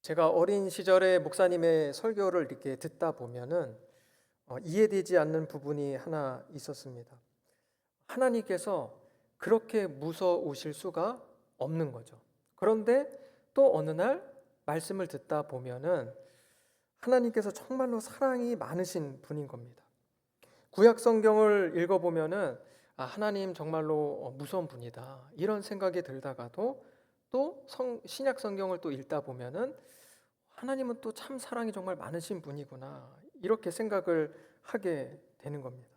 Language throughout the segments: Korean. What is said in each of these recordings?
제가 어린 시절에 목사님의 설교를 이렇게 듣다 보면은 이해되지 않는 부분이 하나 있었습니다. 하나님께서 그렇게 무서우실 수가 없는 거죠. 그런데 또 어느 날 말씀을 듣다 보면은 하나님께서 정말로 사랑이 많으신 분인 겁니다. 구약 성경을 읽어보면은 하나님 정말로 무서운 분이다 이런 생각이 들다가도 또 신약 성경을 또 읽다 보면은 하나님은 또 참 사랑이 정말 많으신 분이구나 이렇게 생각을 하게 되는 겁니다.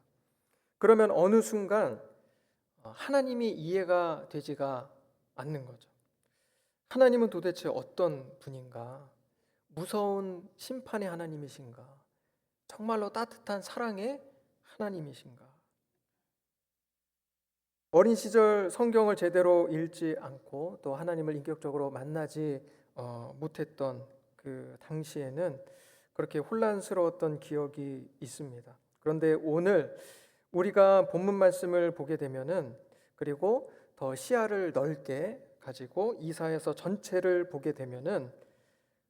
그러면 어느 순간 하나님이 이해가 되지가 않는 거죠. 하나님은 도대체 어떤 분인가? 무서운 심판의 하나님이신가? 정말로 따뜻한 사랑의 하나님이신가? 어린 시절 성경을 제대로 읽지 않고 또 하나님을 인격적으로 만나지 못했던 그 당시에는 그렇게 혼란스러웠던 기억이 있습니다. 그런데 오늘 우리가 본문 말씀을 보게 되면은, 그리고 더 시야를 넓게 가지고 이사야서 전체를 보게 되면은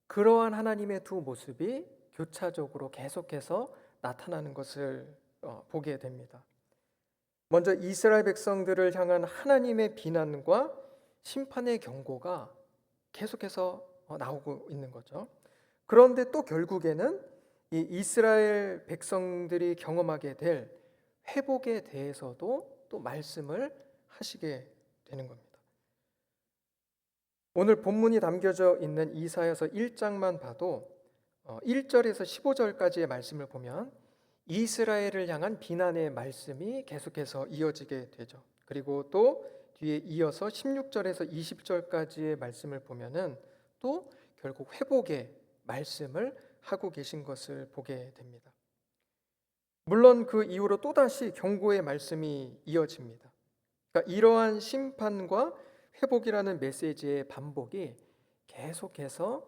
그러한 하나님의 두 모습이 교차적으로 계속해서 나타나는 것을 보게 됩니다. 먼저 이스라엘 백성들을 향한 하나님의 비난과 심판의 경고가 계속해서 나오고 있는 거죠. 그런데 또 결국에는 이 이스라엘 백성들이 경험하게 될 회복에 대해서도 또 말씀을 하시게 되는 겁니다. 오늘 본문이 담겨져 있는 이사야서 1장만 봐도 1절에서 15절까지의 말씀을 보면 이스라엘을 향한 비난의 말씀이 계속해서 이어지게 되죠. 그리고 또 뒤에 이어서 16절에서 20절까지의 말씀을 보면은 또 결국 회복의 말씀을 하고 계신 것을 보게 됩니다. 물론 그 이후로 또다시 경고의 말씀이 이어집니다. 그러니까 이러한 심판과 회복이라는 메시지의 반복이 계속해서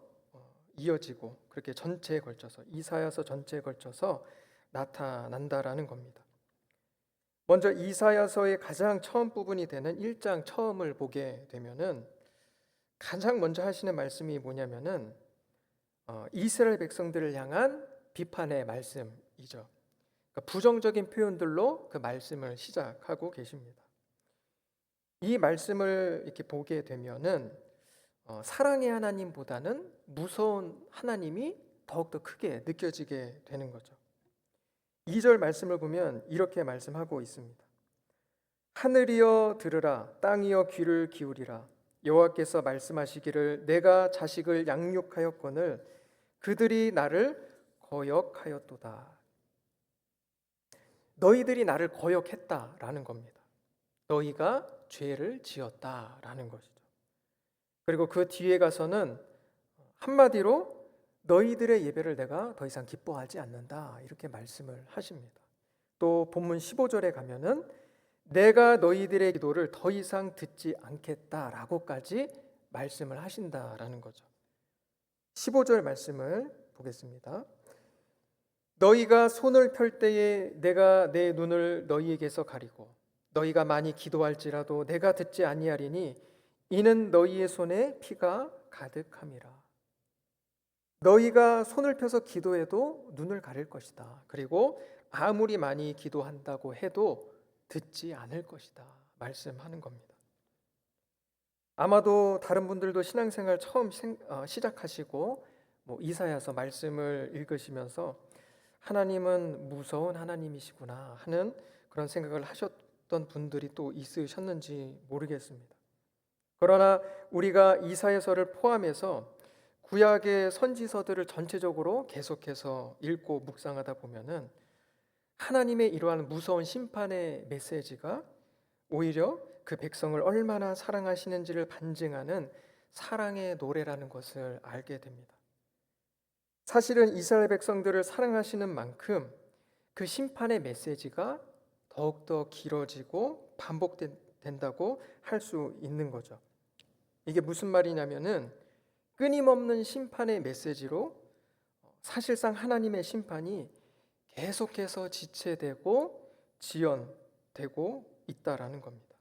이어지고 그렇게 전체에 걸쳐서 이사야서 전체에 걸쳐서 나타난다라는 겁니다. 먼저 이사야서의 가장 처음 부분이 되는 1장 처음을 보게 되면은 가장 먼저 하시는 말씀이 뭐냐면은 이스라엘 백성들을 향한 비판의 말씀이죠. 그러니까 부정적인 표현들로 그 말씀을 시작하고 계십니다. 이 말씀을 이렇게 보게 되면은 사랑의 하나님보다는 무서운 하나님이 더욱더 크게 느껴지게 되는 거죠. 2절 말씀을 보면 이렇게 말씀하고 있습니다. 하늘이여 들으라, 땅이여 귀를 기울이라. 여호와께서 말씀하시기를 내가 자식을 양육하였거늘 그들이 나를 거역하였도다. 너희들이 나를 거역했다라는 겁니다. 너희가 죄를 지었다라는 것이죠. 그리고 그 뒤에 가서는 한마디로 너희들의 예배를 내가 더 이상 기뻐하지 않는다 이렇게 말씀을 하십니다. 또 본문 15절에 가면은 내가 너희들의 기도를 더 이상 듣지 않겠다라고까지 말씀을 하신다라는 거죠. 15절 말씀을 보겠습니다. 너희가 손을 펼 때에 내가 내 눈을 너희에게서 가리고 너희가 많이 기도할지라도 내가 듣지 아니하리니 이는 너희의 손에 피가 가득함이라. 너희가 손을 펴서 기도해도 눈을 가릴 것이다. 그리고 아무리 많이 기도한다고 해도 듣지 않을 것이다. 말씀하는 겁니다. 아마도 다른 분들도 신앙생활 처음 시작하시고 이사야서 말씀을 읽으시면서 하나님은 무서운 하나님이시구나 하는 그런 생각을 하셨던 분들이 또 있으셨는지 모르겠습니다. 그러나 우리가 이사야서를 포함해서 구약의 선지서들을 전체적으로 계속해서 읽고 묵상하다 보면은 하나님의 이러한 무서운 심판의 메시지가 오히려 그 백성을 얼마나 사랑하시는지를 반증하는 사랑의 노래라는 것을 알게 됩니다. 사실은 이스라엘 백성들을 사랑하시는 만큼 그 심판의 메시지가 더욱더 길어지고 반복된다고 할 수 있는 거죠. 이게 무슨 말이냐면은 끊임없는 심판의 메시지로 사실상 하나님의 심판이 계속해서 지체되고 지연되고 있다라는 겁니다.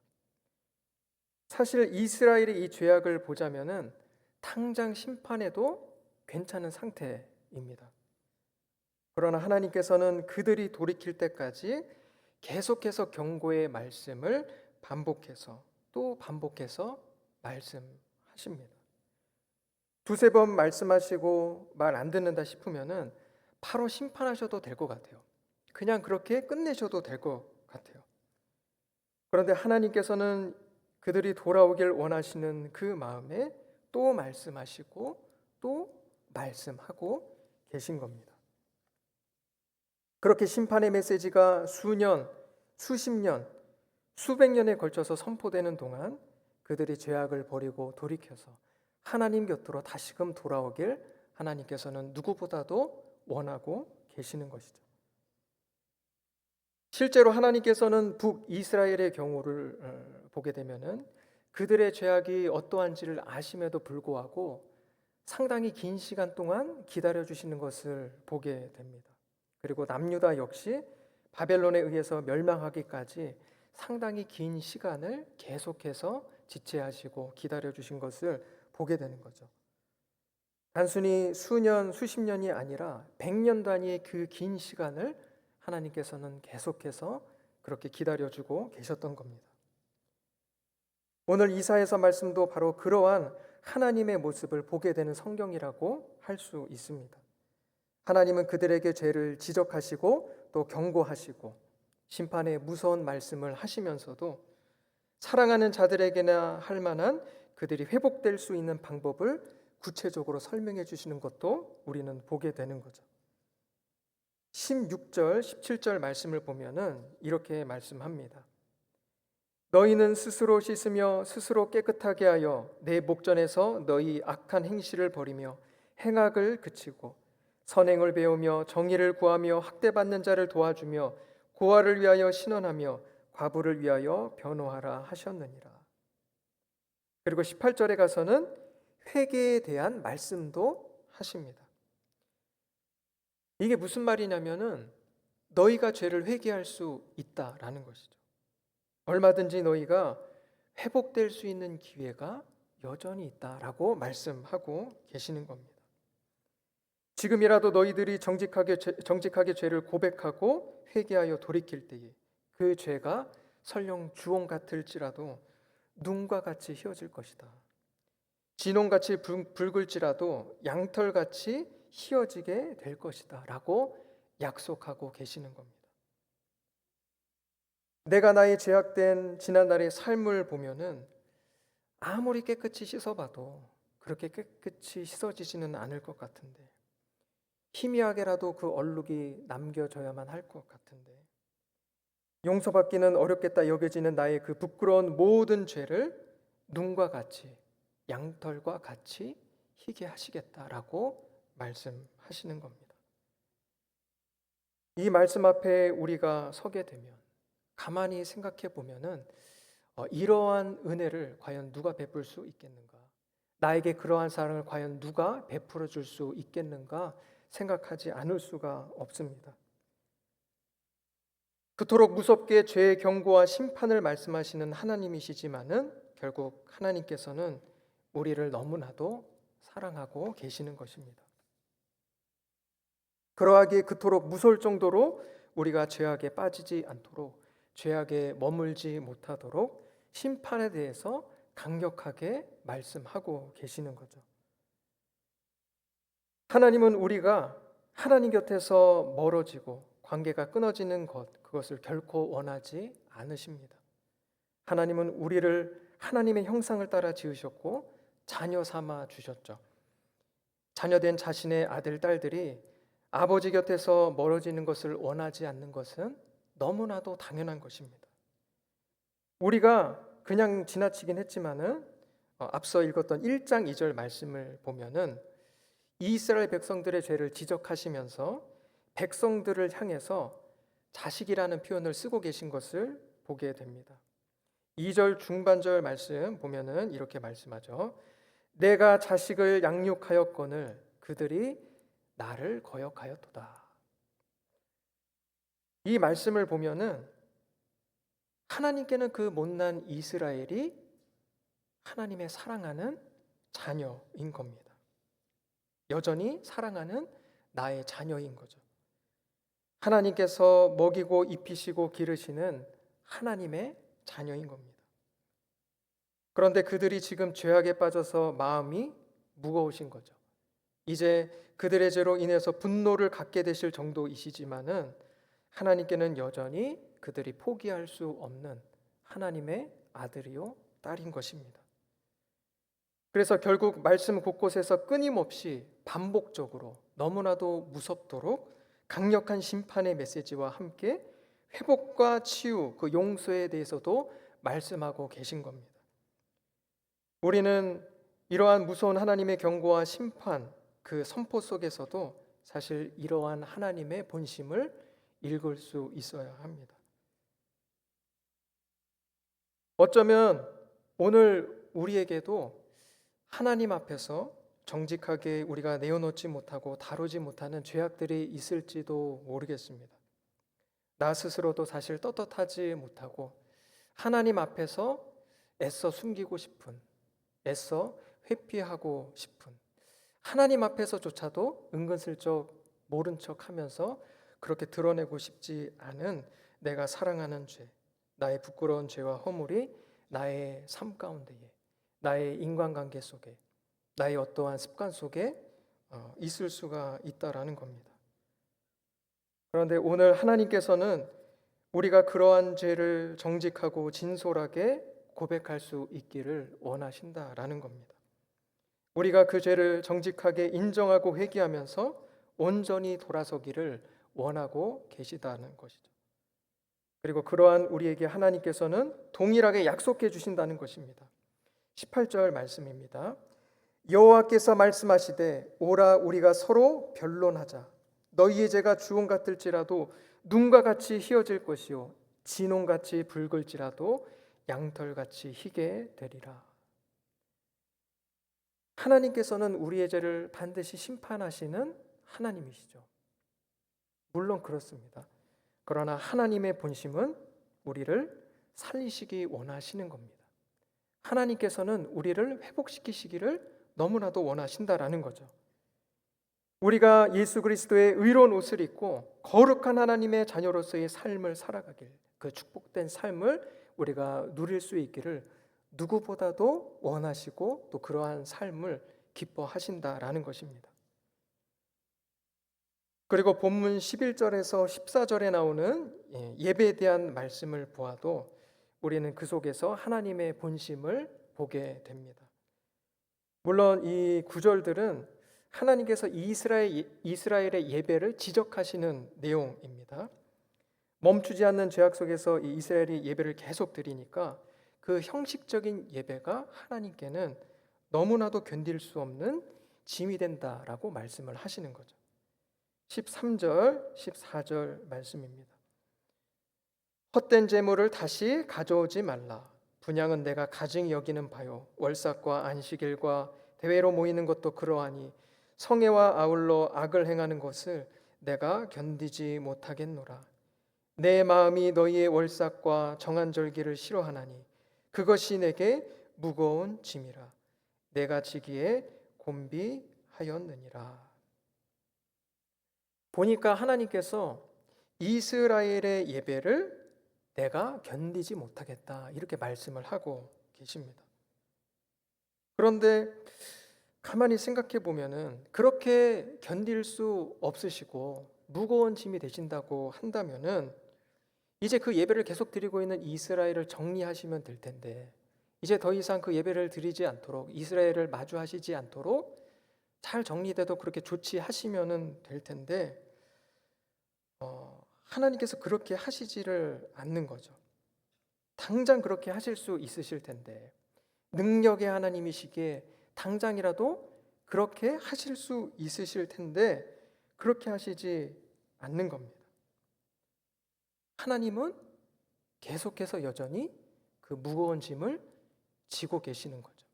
사실 이스라엘의 이 죄악을 보자면은 당장 심판에도 괜찮은 상태입니다. 그러나 하나님께서는 그들이 돌이킬 때까지 계속해서 경고의 말씀을 반복해서 또 반복해서 말씀하십니다. 두세 번 말씀하시고 말 안 듣는다 싶으면은 바로 심판하셔도 될 것 같아요. 그냥 그렇게 끝내셔도 될 것 같아요. 그런데 하나님께서는 그들이 돌아오길 원하시는 그 마음에 또 말씀하시고 또 말씀하고 계신 겁니다. 그렇게 심판의 메시지가 수년, 수십 년, 수백 년에 걸쳐서 선포되는 동안 그들이 죄악을 버리고 돌이켜서 하나님 곁으로 다시금 돌아오길 하나님께서는 누구보다도 원하고 계시는 것이죠. 실제로 하나님께서는 북이스라엘의 경우를 보게 되면은 그들의 죄악이 어떠한지를 아심에도 불구하고 상당히 긴 시간 동안 기다려 주시는 것을 보게 됩니다. 그리고 남유다 역시 바벨론에 의해서 멸망하기까지 상당히 긴 시간을 계속해서 지체하시고 기다려 주신 것을 보게 되는 거죠. 단순히 수년, 수십 년이 아니라 100년 단위의 그 긴 시간을 하나님께서는 계속해서 그렇게 기다려주고 계셨던 겁니다. 오늘 이사야서 말씀도 바로 그러한 하나님의 모습을 보게 되는 성경이라고 할 수 있습니다. 하나님은 그들에게 죄를 지적하시고 또 경고하시고 심판의 무서운 말씀을 하시면서도 사랑하는 자들에게나 할 만한 그들이 회복될 수 있는 방법을 구체적으로 설명해 주시는 것도 우리는 보게 되는 거죠. 16절, 17절 말씀을 보면은 이렇게 말씀합니다. 너희는 스스로 씻으며 스스로 깨끗하게 하여 내 목전에서 너희 악한 행실을 버리며 행악을 그치고 선행을 배우며 정의를 구하며 학대받는 자를 도와주며 고아를 위하여 신원하며 과부를 위하여 변호하라 하셨느니라. 그리고 18절에 가서는 회개에 대한 말씀도 하십니다. 이게 무슨 말이냐면은 너희가 죄를 회개할 수 있다라는 것이죠. 얼마든지 너희가 회복될 수 있는 기회가 여전히 있다라고 말씀하고 계시는 겁니다. 지금이라도 너희들이 정직하게 죄를 고백하고 회개하여 돌이킬 때에 그 죄가 설령 주홍 같을지라도 눈과 같이 희어질 것이다. 진홍같이 붉을지라도 양털같이 희어지게 될 것이다 라고 약속하고 계시는 겁니다. 내가 나의 죄악된 지난날의 삶을 보면은 아무리 깨끗이 씻어봐도 그렇게 깨끗이 씻어지지는 않을 것 같은데, 희미하게라도 그 얼룩이 남겨져야만 할 것 같은데, 용서받기는 어렵겠다 여겨지는 나의 그 부끄러운 모든 죄를 눈과 같이 양털과 같이 희게 하시겠다라고 말씀하시는 겁니다. 이 말씀 앞에 우리가 서게 되면 가만히 생각해 보면은 이러한 은혜를 과연 누가 베풀 수 있겠는가? 나에게 그러한 사랑을 과연 누가 베풀어 줄 수 있겠는가 생각하지 않을 수가 없습니다. 그토록 무섭게 죄의 경고와 심판을 말씀하시는 하나님이시지만은 결국 하나님께서는 우리를 너무나도 사랑하고 계시는 것입니다. 그러하기에 그토록 무서울 정도로 우리가 죄악에 빠지지 않도록, 죄악에 머물지 못하도록 심판에 대해서 강력하게 말씀하고 계시는 거죠. 하나님은 우리가 하나님 곁에서 멀어지고 관계가 끊어지는 그것을 결코 원하지 않으십니다. 하나님은 우리를 하나님의 형상을 따라 지으셨고 자녀 삼아 주셨죠. 자녀된 자신의 아들, 딸들이 아버지 곁에서 멀어지는 것을 원하지 않는 것은 너무나도 당연한 것입니다. 우리가 그냥 지나치긴 했지만은 앞서 읽었던 1장 2절 말씀을 보면은 이스라엘 백성들의 죄를 지적하시면서 백성들을 향해서 자식이라는 표현을 쓰고 계신 것을 보게 됩니다. 2절 중반절 말씀 보면은 이렇게 말씀하죠. 내가 자식을 양육하였거늘 그들이 나를 거역하였도다. 이 말씀을 보면은 하나님께는 그 못난 이스라엘이 하나님의 사랑하는 자녀인 겁니다. 여전히 사랑하는 나의 자녀인 거죠. 하나님께서 먹이고 입히시고 기르시는 하나님의 자녀인 겁니다. 그런데 그들이 지금 죄악에 빠져서 마음이 무거우신 거죠. 이제 그들의 죄로 인해서 분노를 갖게 되실 정도이시지만은 하나님께는 여전히 그들이 포기할 수 없는 하나님의 아들이요 딸인 것입니다. 그래서 결국 말씀 곳곳에서 끊임없이 반복적으로 너무나도 무섭도록 강력한 심판의 메시지와 함께 회복과 치유, 그 용서에 대해서도 말씀하고 계신 겁니다. 우리는 이러한 무서운 하나님의 경고와 심판, 그 선포 속에서도 사실 이러한 하나님의 본심을 읽을 수 있어야 합니다. 어쩌면 오늘 우리에게도 하나님 앞에서 정직하게 우리가 내어놓지 못하고 다루지 못하는 죄악들이 있을지도 모르겠습니다. 나 스스로도 사실 떳떳하지 못하고 하나님 앞에서 애써 숨기고 싶은, 애써 회피하고 싶은, 하나님 앞에서조차도 은근슬쩍 모른 척하면서 그렇게 드러내고 싶지 않은 내가 사랑하는 죄, 나의 부끄러운 죄와 허물이 나의 삶 가운데에, 나의 인간관계 속에, 나의 어떠한 습관 속에 있을 수가 있다라는 겁니다. 그런데 오늘 하나님께서는 우리가 그러한 죄를 정직하고 진솔하게 고백할 수 있기를 원하신다라는 겁니다. 우리가 그 죄를 정직하게 인정하고 회개하면서 온전히 돌아서기를 원하고 계시다는 것이죠. 그리고 그러한 우리에게 하나님께서는 동일하게 약속해 주신다는 것입니다. 18절 말씀입니다. 여호와께서 말씀하시되 오라 우리가 서로 변론하자. 너희의 죄가 주홍 같을지라도 눈과 같이 희어질 것이요 진홍같이 붉을지라도 양털같이 희게 되리라. 하나님께서는 우리의 죄를 반드시 심판하시는 하나님이시죠. 물론 그렇습니다. 그러나 하나님의 본심은 우리를 살리시기 원하시는 겁니다. 하나님께서는 우리를 회복시키시기를 너무나도 원하신다라는 거죠. 우리가 예수 그리스도의 의로운 옷을 입고 거룩한 하나님의 자녀로서의 삶을 살아가길, 그 축복된 삶을 우리가 누릴 수 있기를 누구보다도 원하시고 또 그러한 삶을 기뻐하신다라는 것입니다. 그리고 본문 11절에서 14절에 나오는 예배에 대한 말씀을 보아도 우리는 그 속에서 하나님의 본심을 보게 됩니다. 물론 이 구절들은 하나님께서 이스라엘의 예배를 지적하시는 내용입니다. 멈추지 않는 죄악 속에서 이 이스라엘이 예배를 계속 드리니까 그 형식적인 예배가 하나님께는 너무나도 견딜 수 없는 짐이 된다라고 말씀을 하시는 거죠. 13절, 14절 말씀입니다. 헛된 재물을 다시 가져오지 말라. 분향은 내가 가증히 여기는 바요. 월삭과 안식일과 대회로 모이는 것도 그러하니 성회와 아울러 악을 행하는 것을 내가 견디지 못하겠노라. 내 마음이 너희의 월삭과 정한 절기를 싫어하나니 그것이 내게 무거운 짐이라. 내가 지기에 곤비하였느니라. 보니까 하나님께서 이스라엘의 예배를 내가 견디지 못하겠다 이렇게 말씀을 하고 계십니다. 그런데 가만히 생각해 보면은 그렇게 견딜 수 없으시고 무거운 짐이 되신다고 한다면은 이제 그 예배를 계속 드리고 있는 이스라엘을 정리하시면 될 텐데 이제 더 이상 그 예배를 드리지 않도록 이스라엘을 마주하시지 않도록 잘 정리돼도 그렇게 조치하시면 될 텐데 하나님께서 그렇게 하시지를 않는 거죠. 당장 그렇게 하실 수 있으실 텐데 능력의 하나님이시기에 당장이라도 그렇게 하실 수 있으실 텐데 그렇게 하시지 않는 겁니다. 하나님은 계속해서 여전히 그 무거운 짐을 지고 계시는 거죠.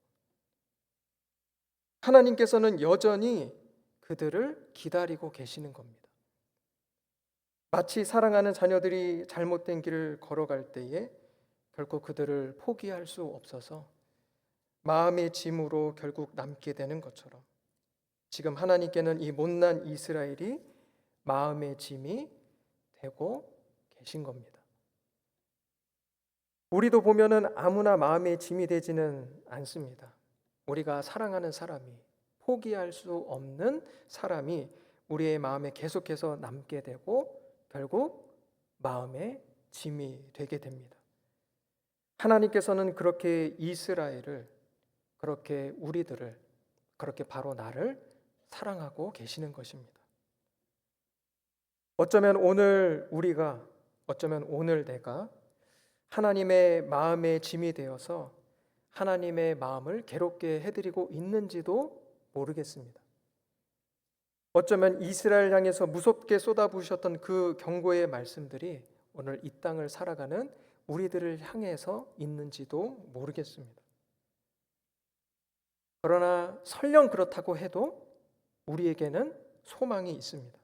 하나님께서는 여전히 그들을 기다리고 계시는 겁니다. 마치 사랑하는 자녀들이 잘못된 길을 걸어갈 때에 결코 그들을 포기할 수 없어서 마음의 짐으로 결국 남게 되는 것처럼 지금 하나님께는 이 못난 이스라엘이 마음의 짐이 되고 계신 겁니다. 우리도 보면은 아무나 마음의 짐이 되지는 않습니다. 우리가 사랑하는 사람이, 포기할 수 없는 사람이 우리의 마음에 계속해서 남게 되고 결국 마음의 짐이 되게 됩니다. 하나님께서는 그렇게 이스라엘을, 그렇게 우리들을, 그렇게 바로 나를 사랑하고 계시는 것입니다. 어쩌면 오늘 우리가, 어쩌면 오늘 내가 하나님의 마음의 짐이 되어서 하나님의 마음을 괴롭게 해드리고 있는지도 모르겠습니다. 어쩌면 이스라엘 향해서 무섭게 쏟아부으셨던 그 경고의 말씀들이 오늘 이 땅을 살아가는 우리들을 향해서 있는지도 모르겠습니다. 그러나 설령 그렇다고 해도 우리에게는 소망이 있습니다.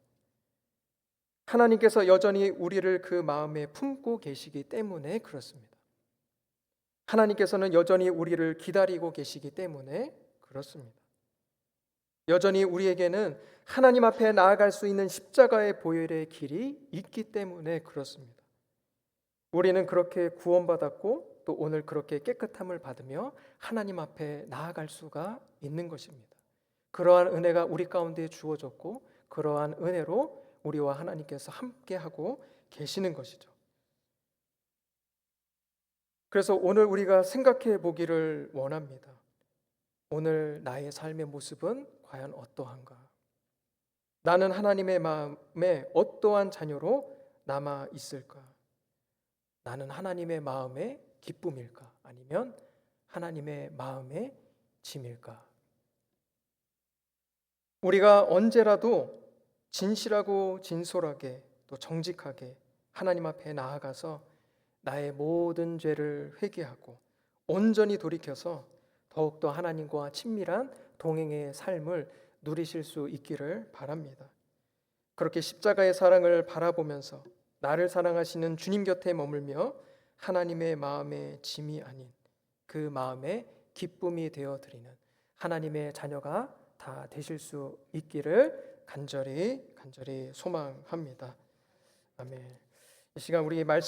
하나님께서 여전히 우리를 그 마음에 품고 계시기 때문에 그렇습니다. 하나님께서는 여전히 우리를 기다리고 계시기 때문에 그렇습니다. 여전히 우리에게는 하나님 앞에 나아갈 수 있는 십자가의 보혈의 길이 있기 때문에 그렇습니다. 우리는 그렇게 구원받았고 또 오늘 그렇게 깨끗함을 받으며 하나님 앞에 나아갈 수가 있는 것입니다. 그러한 은혜가 우리 가운데 주어졌고 그러한 은혜로 우리와 하나님께서 함께하고 계시는 것이죠. 그래서 오늘 우리가 생각해 보기를 원합니다. 오늘 나의 삶의 모습은 과연 어떠한가? 나는 하나님의 마음에 어떠한 자녀로 남아 있을까? 나는 하나님의 마음의 기쁨일까? 아니면 하나님의 마음의 짐일까? 우리가 언제라도 진실하고 진솔하게 또 정직하게 하나님 앞에 나아가서 나의 모든 죄를 회개하고 온전히 돌이켜서 더욱더 하나님과 친밀한 동행의 삶을 누리실 수 있기를 바랍니다. 그렇게 십자가의 사랑을 바라보면서 나를 사랑하시는 주님 곁에 머물며 하나님의 마음의 짐이 아닌 그 마음의 기쁨이 되어드리는 하나님의 자녀가 다 되실 수 있기를 간절히 소망합니다. 아멘. 이 시간 우리 말씀